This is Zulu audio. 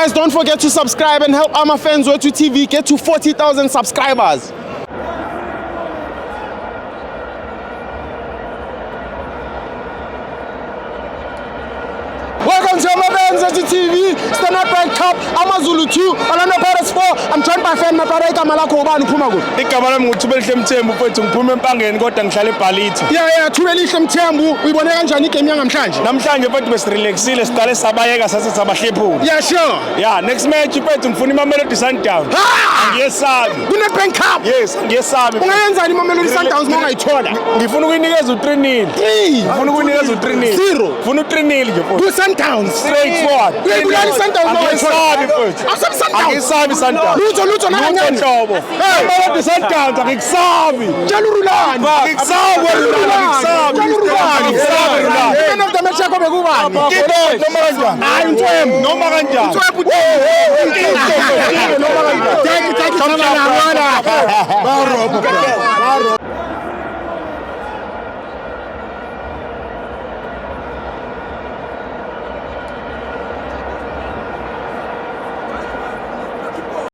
Guys, don't forget to subscribe and help Ama Fans Wethu TV get to 40,000 subscribers. Welcome to Ama Fans Wethu TV, Standard Bank Cup, AmaZulu 2, Orlando Pirates 4. I'm joined by fan Mapara igama lakho ubani uphuma kuphi? Igama lami nguThubelihle Mthembu mfowethu ngiphuma empangeni kodwa ngihlala eBhaliti. Yeah, Thubelihle Mthembu, uyibone kanjani igame yangamhlanje? Namhlanje mfowethu besirelaxile siqale sabayeka sase sabahlephula. Yeah, sure. Yeah, next match mfowethu ngifuna iMamelodi Sundowns. Angiyesabi. Kune-Bank Cup. Yes, angiyesabi. Ungayenzani iMamelodi Sundowns uma ungayithola? Ngifuna ukuyinikeza u3-0. 3. Ngifuna ukuyinikeza u3-0. 0. Ngifuna u3-0 nje mfowethu. Ku-Sundowns. Straight-forward. Uyayibulala i-Sundowns uma ungayithola? Angiyesabi mfowethu. Awusabi i-Sundowns? Angiyesabi Sundowns. Lutho nakancane. Hlobo. iMamelodi Sundowns angikusabi. Tshela uRulani. Angikusabi uRulani. Tshela uRulani. Man of the match yakho bekubani? Noma kanjani? Hayi uNtswembu. Noma kanjani? UNtswembu. Thank you.